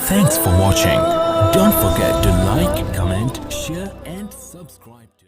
Thanks for watching. Don't forget to like, comment, share and subscribe to.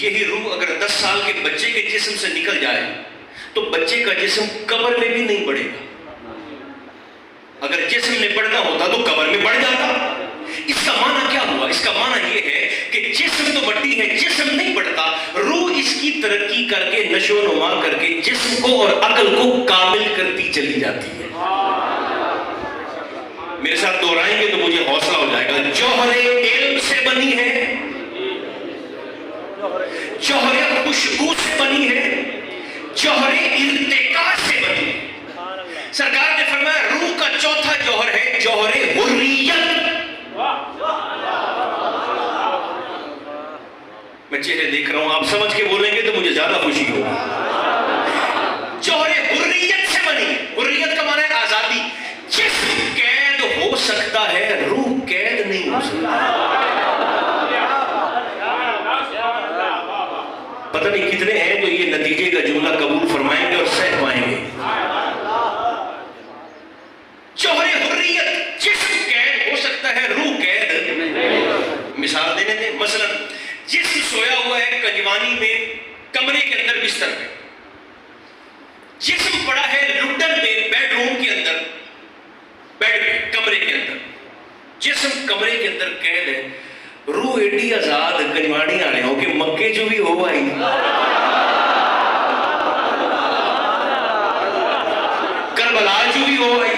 یہی روح اگر 10 سال کے بچے کے جسم سے نکل جائے تو بچے کا جسم قبر میں بھی نہیں بڑھے گا. اگر جسم نے بڑھنا ہوتا تو قبر میں بڑھ جاتا. اس کا معنی کیا ہوا؟ اس کا معنی یہ ہے کہ جسم تو بڑھتی ہے، جسم نہیں بڑھتا، روح اس کی ترقی کر کے نشو و نما کر کے جسم کو اور عقل کو کامل کرتی چلی جاتی ہے. میرے ساتھ دہرائیں گے تو مجھے حوصلہ ہو جائے گا. جوہر علم سے بنی ہے، جوہر خوشبو سے بنی ہے، جوہر ارتقاء سے بنی ہے. سرکار نے فرمایا روح کا چوتھا جوہر ہے جوہر حریت. میں چہرے دیکھ رہا ہوں، آپ سمجھ کے بولیں گے تو مجھے زیادہ خوشی ہوگی. جوہر حریت سے بنی ہے. حریت کا معنی ہے آزادی. جسم قید ہو سکتا ہے، روح قید نہیں ہو سکتا. پتہ نہیں کتنے ہیں جو یہ نتیجے کا جملہ قبول فرمائیں گے اور سہ پائیں گے. جوہر حریت، جسم قید ہو سکتا ہے، روح قید. مثال دینے دیں. مثلا جسم سویا ہوا ہے کنجوانی میں، کمرے کے اندر بستر میں. جسم پڑا ہے لٹن میں، بیڈ روم کے اندر، بیڈ میں، کمرے کے اندر. جسم کمرے کے اندر قید ہے، روح ایڈی آزاد کنجوانی آ رہے ہو کہ مکے جو بھی ہو آئی، کربلا جو بھی ہو آئی،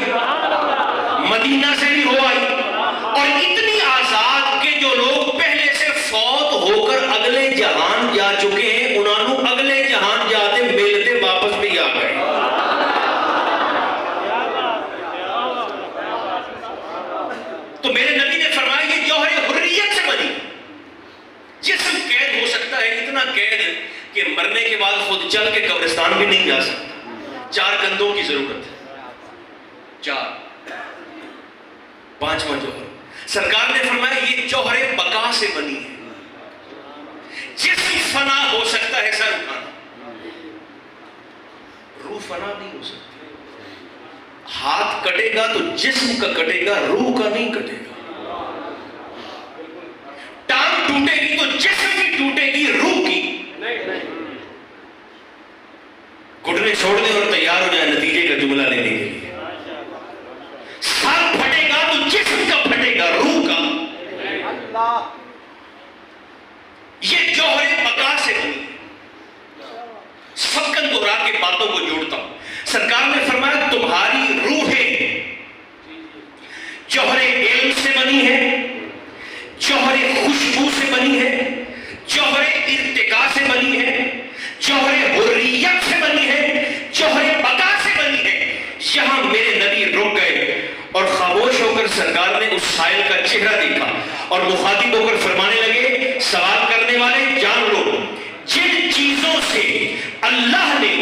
مدینہ سے بھی ہو آئی. اور اتنی آزاد کہ جو لوگ پہلے سے فوت ہو کر اگلے جہان جا چکے ہیں انہوں اگلے جہان جاتے ملتے واپس بھی آ گئے. تو میرے نبی نے فرمایا یہ جوہر حریت سے بنی. جسم قید ہو سکتا ہے، اتنا قید کہ مرنے کے بعد خود چل کے قبرستان بھی نہیں جا سکتا. 4 کندھوں کی ضرورت ہے. 4. 5واں جوہر سرکار نے فرمایا یہ جوہر بقا سے بنی ہے. جسم فنا ہو سکتا ہے، سر اٹھانا، روح فنا نہیں ہو سکتی. ہاتھ کٹے گا تو جسم کا کٹے گا، روح کا نہیں کٹے گا. ٹانگ ٹوٹے گی تو جسم کی ٹوٹے گی، روح کی. گھٹنے چھوڑ دیں اور تیار ہو جائے نتیجے کا جملہ لینے کے لیے. سر پھٹے گا تو جسم کا پھٹے گا، روح کا. یہ جوہر بقا سے بنی. سبکن دہرا کے باتوں کو جوڑتا ہوں. سرکار نے فرمایا تمہاری روحیں جوہر علم سے بنی ہے، جوہر خوشبو سے بنی ہے، جوہر ارتقاء سے بنی ہے، جوہر حریت سے بنی ہے، جوہر بقا سے بنی ہے. یہاں میرے نبی رک گئے اور خاموش ہو کر سرکار نے اس سائل کا چہرہ دیکھا اور مخاطب ہو کر فرمانے لگے سوال کرنے والے جان لو جن چیزوں سے اللہ نے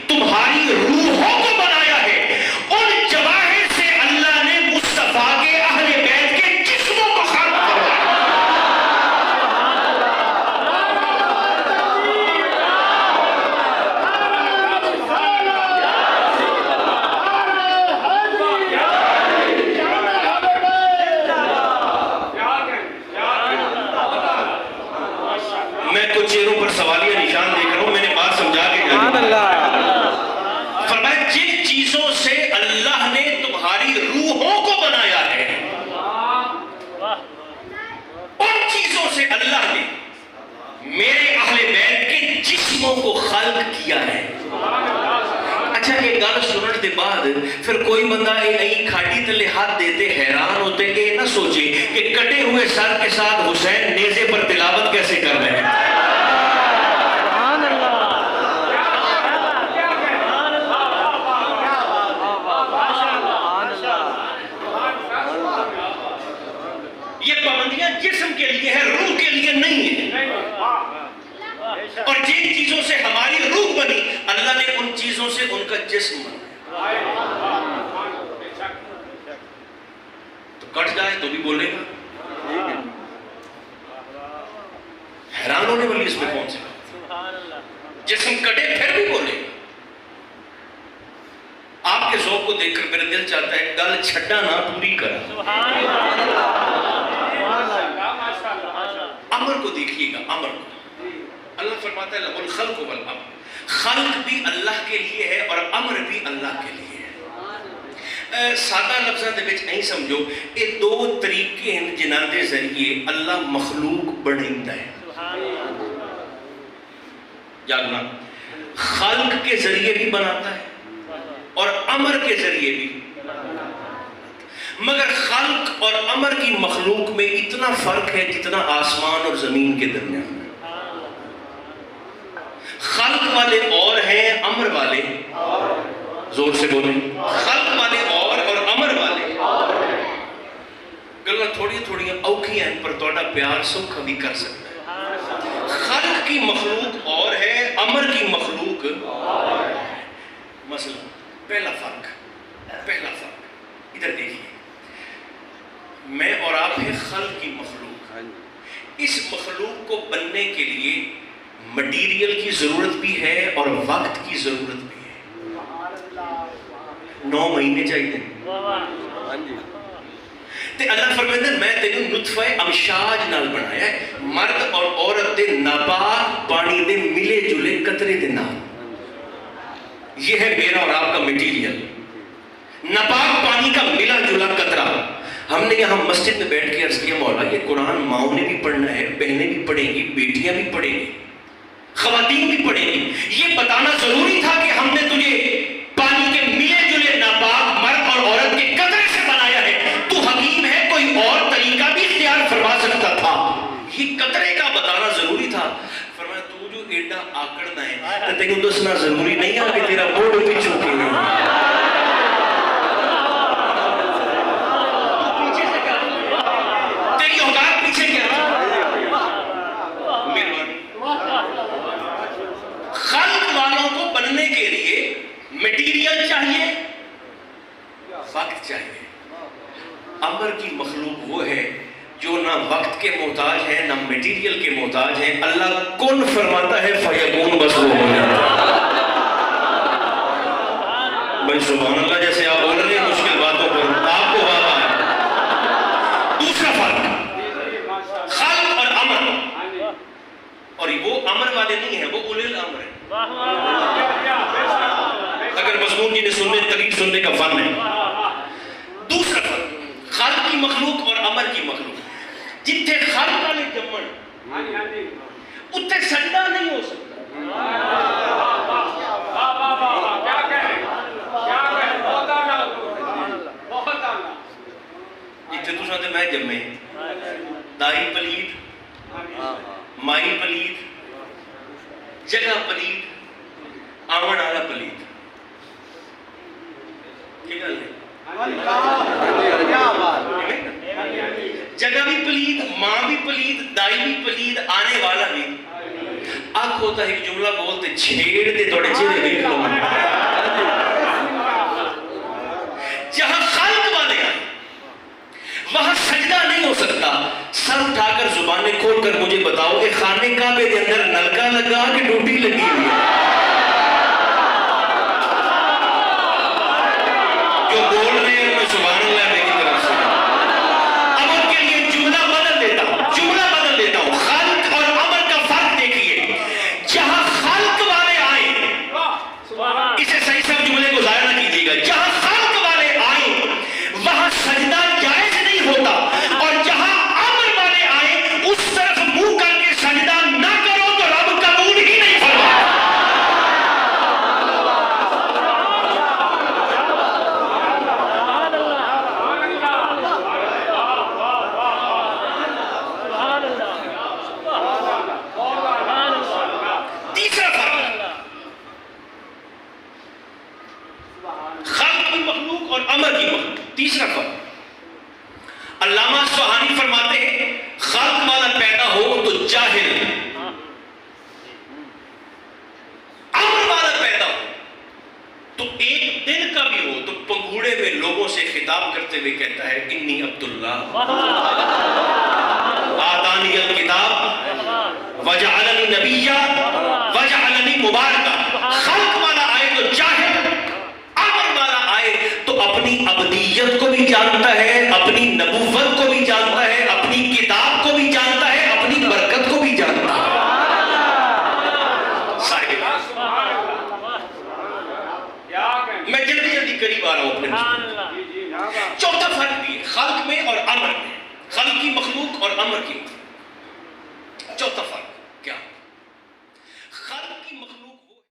تمہاری روحوں کو بنایا ہے ان جواہر سے اللہ نے مصطفیٰ کے اہل بیت کے جسموں کو خلق کروایا. میں کچھ چہروں پر سوالیہ نشان دیکھ رہا ہوں، میں نے بات سمجھا کے فرمایا جن چیزوں سے اللہ نے تمہاری روحوں کو بنایا ہے ان چیزوں سے اللہ نے میرے اہل بیت کے جسموں کو خلق کیا ہے. اچھا ایک گل سننے کے بعد پھر کوئی بندہ یہ کھاٹی تلے ہاتھ دیتے حیران ہوتے کہ نہ سوچے کہ کٹے ہوئے سر کے ساتھ حسین نیزے پر تلاوت کیسے کر رہے ہیں. یہ پابندیاں جسم کے لیے ہے، روح کے لیے نہیں ہے. اور جن چیزوں سے ہماری روح بنی اللہ نے ان چیزوں سے ان کا جسم بنا. تو کٹ جائے تو بھی بولے گا. حیران ہونے والی اس میں کون سی بات؟ جسم کٹے پھر بھی بولے گا. آپ کے ذوق کو دیکھ کر میرا دل چاہتا ہے گل چھڈا نہ پوری کرا. امر کو دیکھیے گا، امر کو اللہ فرماتا ہے لہُ الخلق والامر، خلق بھی اللہ کے لیے ہے اور امر بھی اللہ کے لیے ہے۔ سادہ لفظاں دے وچ نہیں سمجھو، یہ دو طریقے ہیں جنہاں دے ذریعے اللہ مخلوق بنائندا ہے۔ جاننا خلق کے ذریعے بھی بناتا ہے اور امر کے ذریعے بھی، مگر خلق اور امر کی مخلوق میں اتنا فرق ہے جتنا آسمان اور زمین کے درمیان ہے۔ خلق والے اور ہیں، امر والے زور سے بولیں، خلق والے اور امر والے گلاں تھوڑی تھوڑی اوکھی ہیں پر تہاڈا پیار سکھ بھی کر سکتا ہے۔ خلق کی مخلوق اور ہے، امر کی مخلوق اور ہے۔ مثلا پہلا فرق ادھر دیکھیے، میں اور آپ ہیں خلق کی مخلوق، اس مخلوق کو بننے کے لیے مٹیریل کی ضرورت بھی ہے اور وقت کی ضرورت بھی ہے۔ 9 مہینے چاہیے تے اللہ فرمائے میں تینوں نطفہ امشاج نال بنایا ہے، مرد اور عورت دے ناپاک پانی دے ملے جلے قطرے دے نال۔ یہ ہے میرا اور آپ کا مٹیریل، ناپاک پانی کا ملا جلا قطرہ۔ ہم نے یہاں مسجد میں بیٹھ کے عرض کیا مولا یہ قرآن ماؤں نے بھی پڑھنا ہے، بہنیں بھی پڑھیں گی، بیٹیاں بھی پڑھیں گی، خواتین بھی پڑھیں گی۔ یہ بتانا ضروری تھا کہ ہم نے تجھے پانی کے ملے جلے ناپاک مرد اور عورت کے قطرے سے بنایا ہے، تو حکیم ہے، کوئی اور طریقہ بھی اختیار فرما سکتا تھا، یہ قطرے کا بتانا ضروری تھا۔ فرمایا تو جو ایڈا آکڑنا ہے تو تینوں دسنا ضروری نہیں ہے کہ تیرا موڑ پیچھے کے نہیں۔ بننے کے لیے مٹیریل چاہیے، وقت چاہیے۔ امر کی مخلوق وہ ہے جو نہ وقت کے محتاج ہے نہ مٹیریل کے محتاج ہے۔ اللہ کن فرماتا ہے فیکون، بس وہ ہو جاتا ہے۔ بھائی سبحان اللہ، جیسے آپ بول رہے ہیں مشکل باتوں پر آپ کو واقع ہے۔ دوسرا فرق خلق اور امر، اور وہ امر والے نہیں ہیں، وہ اولے الامر ہیں۔ اگر مضمون کی سننے تقریر سننے کا فن ہے۔ دوسرا فرق خلق کی مخلوق اور امر کی مخلوق، جتھے خلق والے جمن اتھے سجدہ نہیں ہو سکتا۔ جتھے تو ساتھ میں جمے دائی پلید، مائی پلید، جگہ پلید، آمن آلا پلید، کیا گل ہے؟ جگہ بھی پلید، ماں بھی پلید، دائی بھی پلید، آنے والا بھی۔ آنکھ ہوتا ہے ایک جملہ بولتے چھیڑ دے توڑے چہرے بھی کھلو۔ جہاں خالق والے آئے وہاں سجدہ نہیں ہو سکتا۔ سر اٹھا کر زبانیں کھول کر مجھے بتاؤ کہ خانے کعبے کے اندر نلکا لگا کہ ڈوٹی لگی ہوئی ہے؟ جو بول رہے ہیں میں سبحان اللہ میری طرف سے اب ان کے لیے جملہ بدل دیتا ہوں۔ خلق اور امر کا فرق دیکھیے، جہاں خلق والے آئے، اسے صحیح سب جملے کو ضائع نہ کیجیے گا، جہاں خلق والے آئے وہاں سجدہ جائز نہیں ہوتا، اور جہاں امر والے آئے اس طرف منہ کر کے سجدہ نہ کرو تو رب قبول ہی نہیں فرماتا۔ تیسرا فرق خلق کی مخلوق اور امر کی مخلوق۔ تیسرا فرق علامہ اصفہانی فرماتے ہیں خلق والا پیدا ہو تو جاہل، امر والا پیدا ہو تو ایک دن کا بھی ہو تو پنگوڑے میں لوگوں سے خطاب کرتے ہوئے کہتا ہے انی عبداللہ آتانی الکتاب وجعلنی نبیا وجعلنی مبارکا۔ خلق والا آئے تو جاہل، امر والا آئے تو اپنی ابدیت کو بھی جانتا ہے، اپنی نبوت کو بھی جانتا ہے، اپنی کتاب کو بھی جانتا ہے، اپنی برکت کو بھی جانتا ہے۔ بتا رہا ہوں پھر. چوتھا فرق بھی ہے خلق میں اور امر میں، خلق کی مخلوق اور امر کی. چوتھا فرق